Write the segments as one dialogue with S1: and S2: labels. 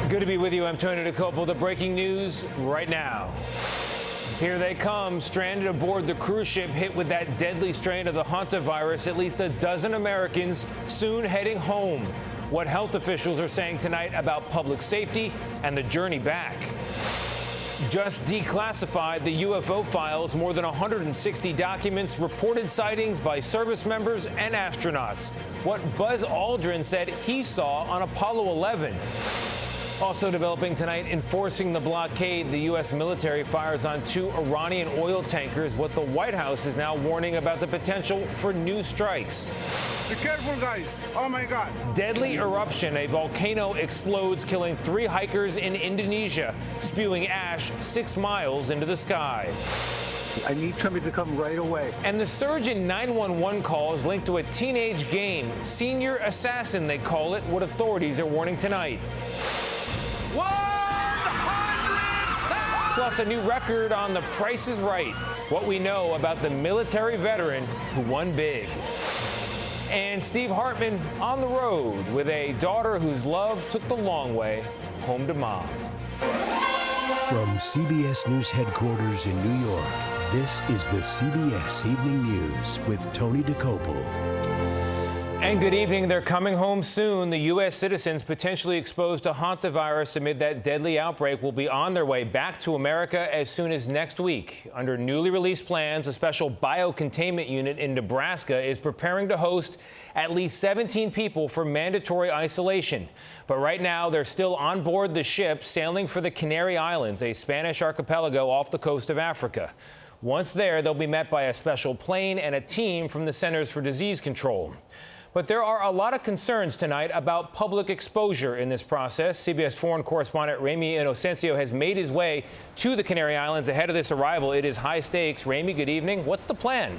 S1: Good to be with you. I'm Tony DeCopo. The breaking news right now. Here they come, stranded aboard the cruise ship hit with that deadly strain of the hantavirus. At least a dozen Americans soon heading home. What health officials are saying tonight about public safety and the journey back. Just declassified the UFO files, more than 160 documents, reported sightings by service members and astronauts. What Buzz Aldrin said he saw on Apollo 11. Also developing tonight, enforcing the blockade, the U.S. military fires on 2 Iranian oil tankers. What the White House is now warning about the potential for new strikes.
S2: Be careful, guys. Oh, my God.
S1: Deadly eruption. A volcano explodes, killing 3 hikers in Indonesia, spewing ash 6 miles into the sky.
S3: I need somebody to come right away.
S1: And the surge in 911 calls linked to a teenage game. Senior assassin, they call it, what authorities are warning tonight.
S4: 100,000!
S1: Plus a new record on The Price is Right. What we know about the military veteran who won big. And Steve Hartman on the road with a daughter whose love took the long way home to mom.
S5: From CBS News headquarters in New York, this is the CBS Evening News with Tony DeCopo.
S1: And good evening. They're coming home soon. The U.S. citizens potentially exposed to hantavirus amid that deadly outbreak will be on their way back to America as soon as next week. Under newly released plans, a special biocontainment unit in Nebraska is preparing to host at least 17 people for mandatory isolation. But right now, they're still on board the ship sailing for the Canary Islands, a Spanish archipelago off the coast of Africa. Once there, they'll be met by a special plane and a team from the Centers for Disease Control. But there are a lot of concerns tonight about public exposure in this process. CBS foreign correspondent Ramy Inocencio has made his way to the Canary Islands ahead of this arrival. It is high stakes. Ramy, good evening. What's the plan?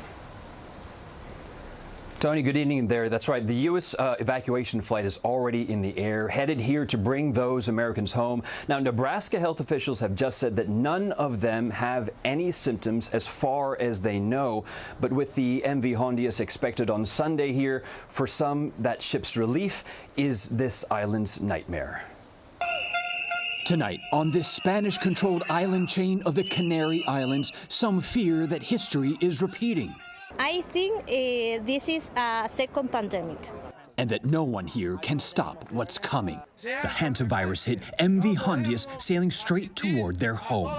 S6: Tony, good evening there. That's right. The U.S. Evacuation flight is already in the air, headed here to bring those Americans home. Now, Nebraska health officials have just said that none of them have any symptoms as far as they know. But with the MV Hondius expected on Sunday here, for some, that ship's relief is this island's nightmare.
S7: Tonight, on this Spanish-controlled island chain of the Canary Islands, some fear that history is repeating.
S8: I think this is a second pandemic.
S7: And that no one here can stop what's coming. The hantavirus hit MV Hondius sailing straight toward their home.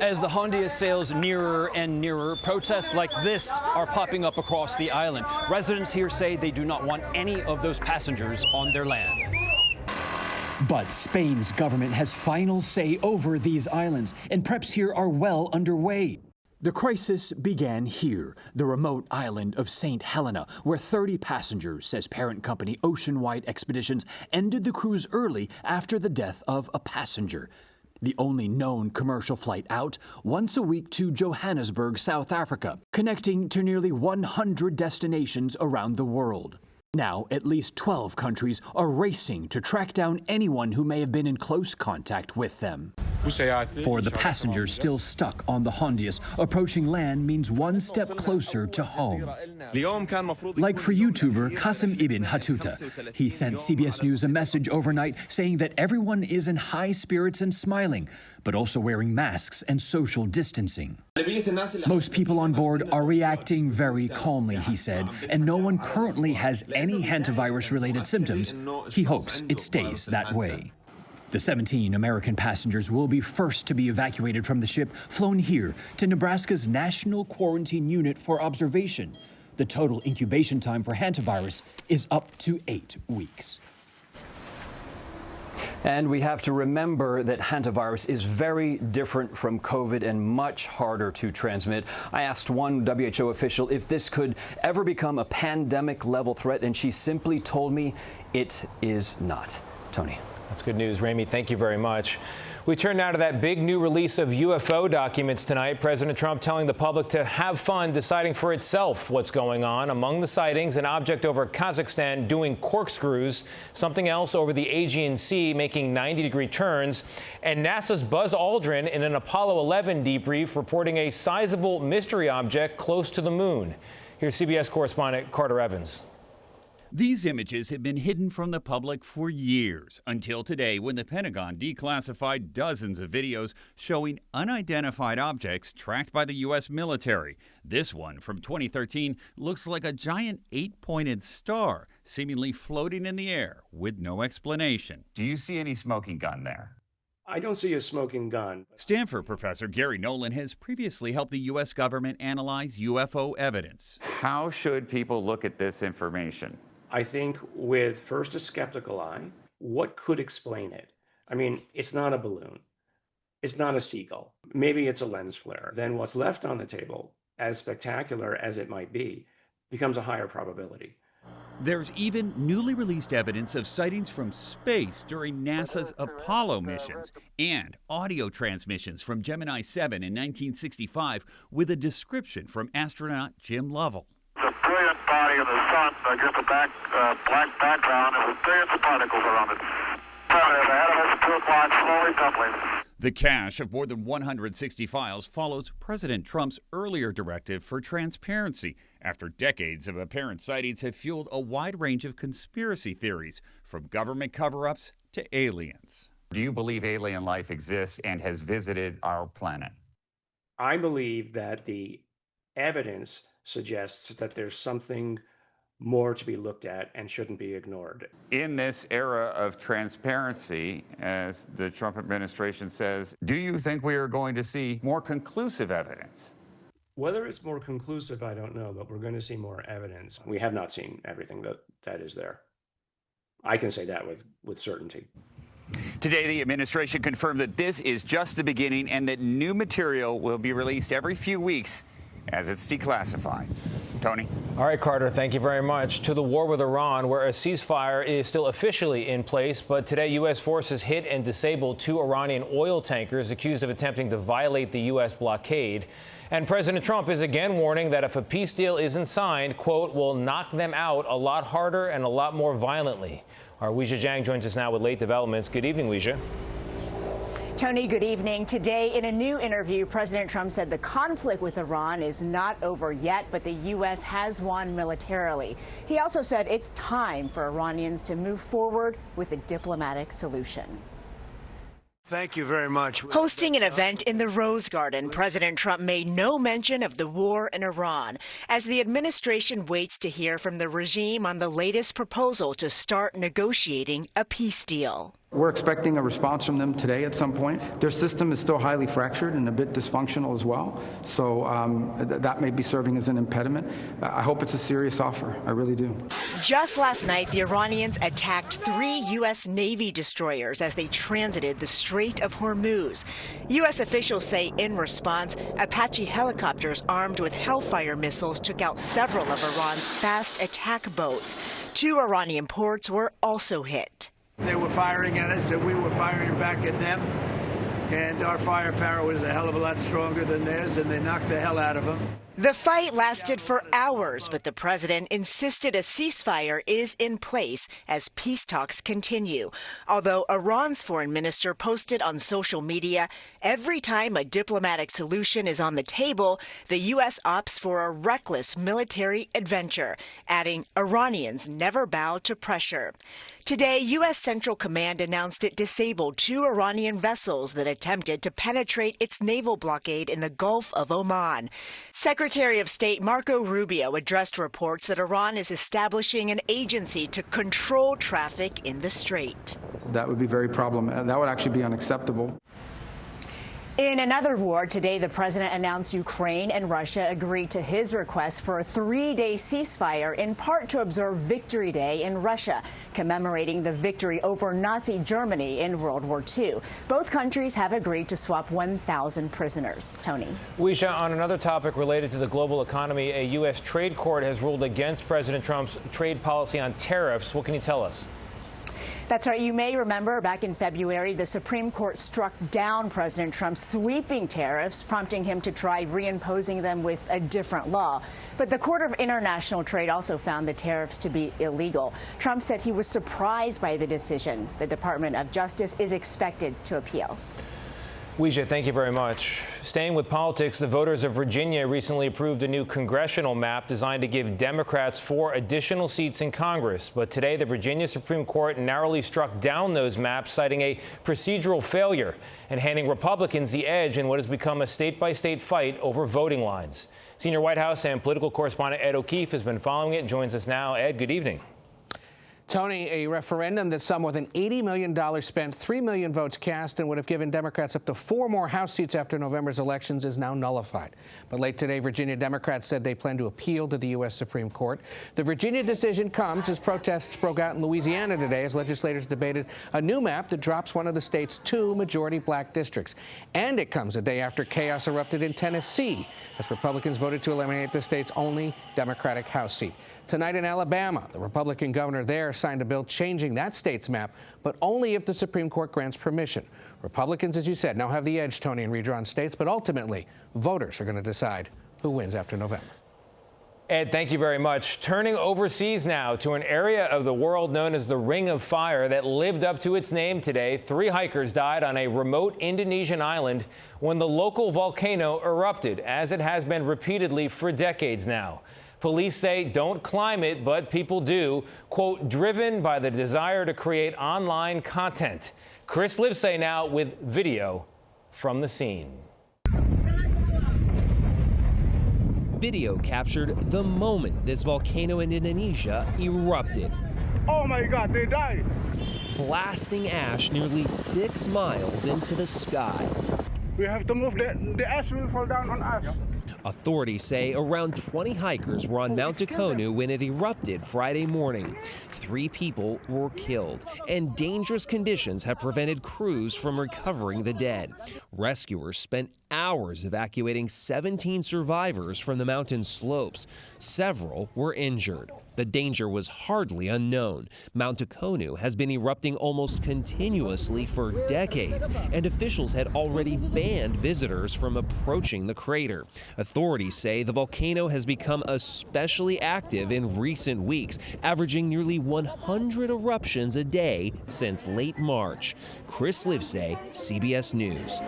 S9: As the Hondius sails nearer and nearer, protests like this are popping up across the island. Residents here say they do not want any of those passengers on their land.
S7: But Spain's government has final say over these islands, and preps here are well underway. The crisis began here, the remote island of St. Helena, where 30 passengers, says parent company Oceanwide Expeditions, ended the cruise early after the death of a passenger. The only known commercial flight out, once a week to Johannesburg, South Africa, connecting to nearly 100 destinations around the world. Now, at least 12 countries are racing to track down anyone who may have been in close contact with them. For the passengers still stuck on the Hondius, approaching land means one step closer to home. Like for YouTuber Qasim Ibn Hatuta, he sent CBS News a message overnight saying that everyone is in high spirits and smiling, but also wearing masks and social distancing. Most people on board are reacting very calmly, he said, and no one currently has any hantavirus-related symptoms. He hopes it stays that way. The 17 American passengers will be first to be evacuated from the ship, flown here to Nebraska's National Quarantine Unit for observation. The total incubation time for hantavirus is up to 8 weeks.
S6: And we have to remember that hantavirus is very different from COVID and much harder to transmit. I asked one WHO official if this could ever become a pandemic-level threat, and she simply told me it is not. Tony.
S1: That's good news, Ramy. Thank you very much. We turn now to that big new release of UFO documents tonight. President Trump telling the public to have fun deciding for itself what's going on. Among the sightings, an object over Kazakhstan doing corkscrews, something else over the Aegean Sea making 90-degree turns, and NASA's Buzz Aldrin in an Apollo 11 debrief reporting a sizable mystery object close to the moon. Here's CBS correspondent Carter Evans.
S10: These images have been hidden from the public for years, until today when the Pentagon declassified dozens of videos showing unidentified objects tracked by the U.S. military. This one from 2013 looks like a giant 8-pointed star, seemingly floating in the air with no explanation.
S11: Do you see any smoking gun there?
S12: I don't see a smoking gun.
S10: Stanford professor Gary Nolan has previously helped the U.S. government analyze UFO evidence.
S11: How should people look at this information?
S12: I think with first a skeptical eye, what could explain it? I mean, it's not a balloon. It's not a seagull. Maybe it's a lens flare. Then what's left on the table, as spectacular as it might be, becomes a higher probability.
S10: There's even newly released evidence of sightings from space during NASA's Apollo missions and audio transmissions from Gemini 7 in 1965 with a description from astronaut Jim Lovell.
S13: The brilliant body of the sun against a black background, and with billions of particles around it. Ahead of us, 2 o'clock, slowly tumbling.
S10: The cache of more than 160 files follows President Trump's earlier directive for transparency after decades of apparent sightings have fueled a wide range of conspiracy theories, from government cover-ups to aliens.
S11: Do you believe alien life exists and has visited our planet?
S12: I believe that the evidence suggests that there's something more to be looked at and shouldn't be ignored.
S11: In this era of transparency, as the Trump administration says, do you think we are going to see more conclusive evidence?
S12: Whether it's more conclusive, I don't know, but we're going to see more evidence. We have not seen everything that is there. I can say that with certainty.
S11: Today, the administration confirmed that this is just the beginning and that new material will be released every few weeks as it's declassified. Tony?
S1: All right, Carter, thank you very much. To the war with Iran, where a ceasefire is still officially in place, but today U.S. forces hit and disabled 2 Iranian oil tankers accused of attempting to violate the U.S. blockade. And President Trump is again warning that if a peace deal isn't signed, quote, will knock them out a lot harder and a lot more violently. Our Weijia Jiang joins us now with late developments. Good evening, Weijia.
S14: Tony, good evening. Today, in a new interview, President Trump said the conflict with Iran is not over yet, but the U.S. has won militarily. He also said it's time for Iranians to move forward with a diplomatic solution.
S15: Thank you very much.
S14: Hosting an event in the Rose Garden, President Trump made no mention of the war in Iran as the administration waits to hear from the regime on the latest proposal to start negotiating a peace deal.
S16: We're expecting a response from them today at some point. Their system is still highly fractured and a bit dysfunctional as well, so that may be serving as an impediment. I hope it's a serious offer. I really do.
S14: Just last night, the Iranians attacked 3 U.S. Navy destroyers as they transited the Strait of Hormuz. U.S. officials say in response, Apache helicopters armed with Hellfire missiles took out several of Iran's fast attack boats. 2 Iranian ports were also hit.
S15: They were firing at us and we were firing back at them. And our firepower was a hell of a lot stronger than theirs, and they knocked the hell out of them.
S14: The fight lasted for hours, but the president insisted a ceasefire is in place as peace talks continue. Although Iran's foreign minister posted on social media, every time a diplomatic solution is on the table, the U.S. opts for a reckless military adventure, adding Iranians never bow to pressure. Today, U.S. Central Command announced it disabled 2 Iranian vessels that attempted to penetrate its naval blockade in the Gulf of Oman. Secretary of State Marco Rubio addressed reports that Iran is establishing an agency to control traffic in the strait.
S16: That would be very problematic. That would actually be unacceptable.
S14: In another war, today the president announced Ukraine and Russia agreed to his request for a 3-day ceasefire, in part to observe Victory Day in Russia, commemorating the victory over Nazi Germany in World War II. Both countries have agreed to swap 1,000 prisoners. Tony.
S1: Weijia, on another topic related to the global economy, a U.S. trade court has ruled against President Trump's trade policy on tariffs. What can you tell us?
S14: That's right. You may remember back in February, the Supreme Court struck down President Trump's sweeping tariffs, prompting him to try reimposing them with a different law. But the Court of International Trade also found the tariffs to be illegal. Trump said he was surprised by the decision. The Department of Justice is expected to appeal.
S1: Weijia, thank you very much. Staying with politics, the voters of Virginia recently approved a new congressional map designed to give Democrats 4 additional seats in Congress. But today, the Virginia Supreme Court narrowly struck down those maps, citing a procedural failure and handing Republicans the edge in what has become a state-by-state fight over voting lines. Senior White House and political correspondent Ed O'Keefe has been following it. Joins us now. Ed, good evening.
S17: Tony, a referendum that saw more than $80 million spent, 3 million votes cast, and would have given Democrats up to 4 more House seats after November's elections is now nullified. But late today, Virginia Democrats said they plan to appeal to the U.S. Supreme Court. The Virginia decision comes as protests broke out in Louisiana today as legislators debated a new map that drops one of the state's 2 majority black districts. And it comes a day after chaos erupted in Tennessee as Republicans voted to eliminate the state's only Democratic House seat. Tonight in Alabama, the Republican governor there signed a bill changing that state's map, but only if the Supreme Court grants permission. Republicans, as you said, now have the edge, Tony, in redrawn states, but ultimately, voters are going to decide who wins after November.
S1: Ed, thank you very much. Turning overseas now to an area of the world known as the Ring of Fire that lived up to its name today. 3 hikers died on a remote Indonesian island when the local volcano erupted, as it has been repeatedly for decades now. Police say don't climb it, but people do, quote, driven by the desire to create online content. Chris Livesay now with video from the scene.
S18: Video captured the moment this volcano in Indonesia erupted.
S2: Oh my God, they died.
S18: Blasting ash nearly 6 miles into the sky.
S2: We have to move, the ash will fall down on us.
S18: Authorities say around 20 hikers were on Mount Takonu when it erupted Friday morning. 3 people were killed, and dangerous conditions have prevented crews from recovering the dead. Rescuers spent hours evacuating 17 survivors from the mountain slopes. Several were injured. The danger was hardly unknown. Mount Takonu has been erupting almost continuously for decades, and officials had already banned visitors from approaching the crater. Authorities say the volcano has become especially active in recent weeks, averaging nearly 100 eruptions a day since late March. Chris Livesay, CBS News.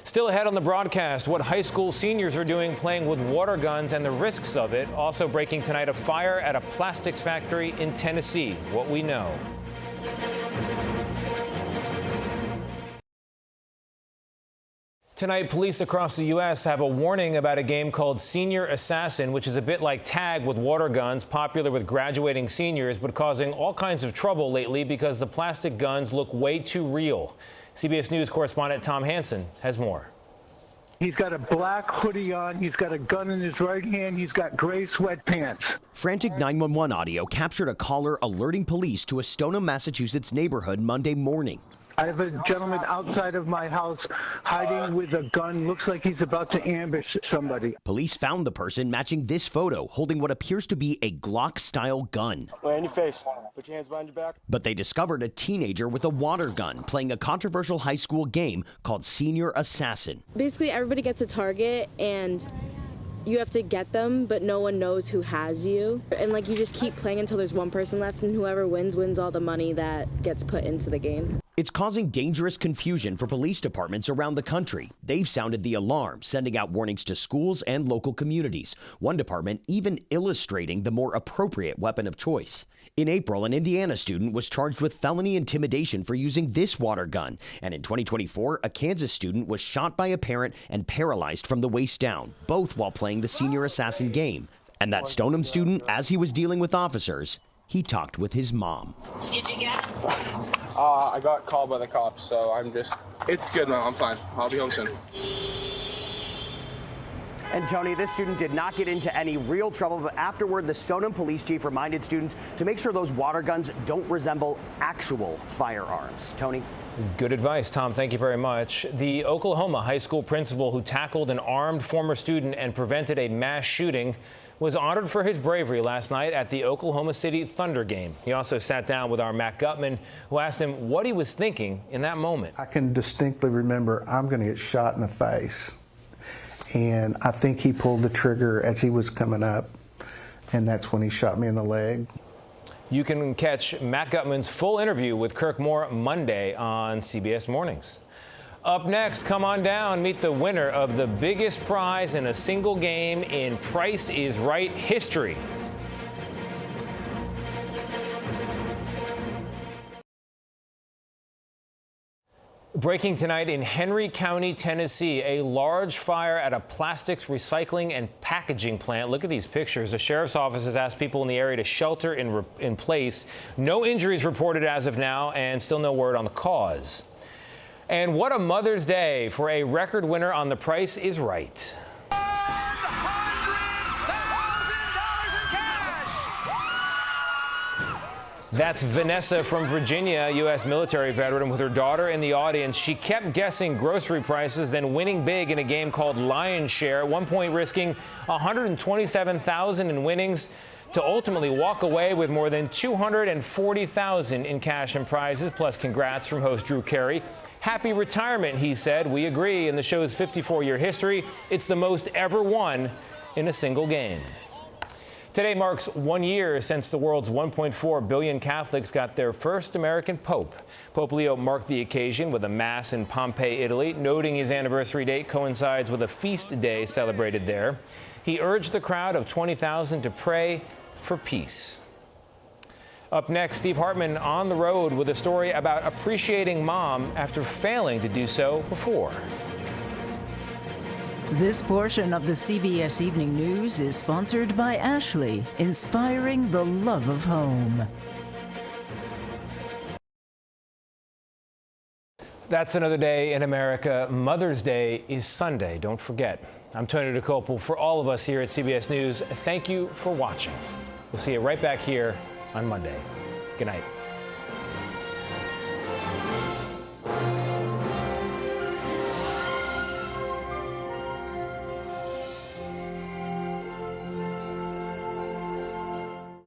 S1: Still ahead on the broadcast, what high school seniors are doing playing with water guns and the risks of it. Also breaking tonight, a fire at a plastics factory in Tennessee. What we know. Tonight, police across the U.S. have a warning about a game called Senior Assassin, which is a bit like tag with water guns, popular with graduating seniors, but causing all kinds of trouble lately because the plastic guns look way too real. CBS News correspondent Tom Hansen has more.
S3: He's got a black hoodie on. He's got a gun in his right hand. He's got gray sweatpants.
S19: Frantic 911 audio captured a caller alerting police to a Stoneham, Massachusetts neighborhood Monday morning.
S3: I have a gentleman outside of my house hiding with a gun. Looks like he's about to ambush somebody.
S19: Police found the person matching this photo, holding what appears to be a Glock-style gun.
S20: Lay on your face. Put your hands behind your back.
S19: But they discovered a teenager with a water gun playing a controversial high school game called Senior Assassin.
S21: Basically, everybody gets a target, and you have to get them, but no one knows who has you. And like, you just keep playing until there's one person left, and whoever wins all the money that gets put into the game.
S19: It's causing dangerous confusion for police departments around the country. They've sounded the alarm, sending out warnings to schools and local communities. One department even illustrating the more appropriate weapon of choice. In April, an Indiana student was charged with felony intimidation for using this water gun. And in 2024, a Kansas student was shot by a parent and paralyzed from the waist down, both while playing the Senior Assassin game. And that Stoneham student, as he was dealing with officers, he talked with his mom.
S22: Did you get him? I got called by the cops, so it's good now, I'm fine. I'll be home soon.
S23: And Tony, this student did not get into any real trouble, but afterward, the Stoneham police chief reminded students to make sure those water guns don't resemble actual firearms. Tony?
S1: Good advice, Tom. Thank you very much. The Oklahoma high school principal who tackled an armed former student and prevented a mass shooting was honored for his bravery last night at the Oklahoma City Thunder game. He also sat down with our Matt Gutman, who asked him what he was thinking in that moment.
S24: I can distinctly remember I'm going to get shot in the face. And I think he pulled the trigger as he was coming up, and that's when he shot me in the leg.
S1: You can catch Matt Gutman's full interview with Kirk Moore Monday on CBS Mornings. Up next, come on down, meet the winner of the biggest prize in a single game in Price is Right history. Breaking tonight in Henry County, Tennessee, a large fire at a plastics recycling and packaging plant. Look at these pictures. The sheriff's office has asked people in the area to shelter in place. No injuries reported as of now, and still no word on the cause. And what a Mother's Day for a record winner on The Price is Right. That's Vanessa from Virginia, U.S. military veteran, with her daughter in the audience. She kept guessing grocery prices, then winning big in a game called Lion's Share, at one point risking $127,000 in winnings to ultimately walk away with more than $240,000 in cash and prizes. Plus, congrats from host Drew Carey. Happy retirement, he said. We agree. In the show's 54-year history, it's the most ever won in a single game. Today marks 1 year since the world's 1.4 billion Catholics got their first American pope. Pope Leo marked the occasion with a mass in Pompeii, Italy, noting his anniversary date coincides with a feast day celebrated there. He urged the crowd of 20,000 to pray for peace. Up next, Steve Hartman on the road with a story about appreciating mom after failing to do so before.
S4: This portion of the CBS Evening News is sponsored by Ashley, inspiring the love of home.
S1: That's another day in America. Mother's Day is Sunday. Don't forget. I'm Tony DeCopel. For all of us here at CBS News, thank you for watching. We'll see you right back here on Monday. Good night.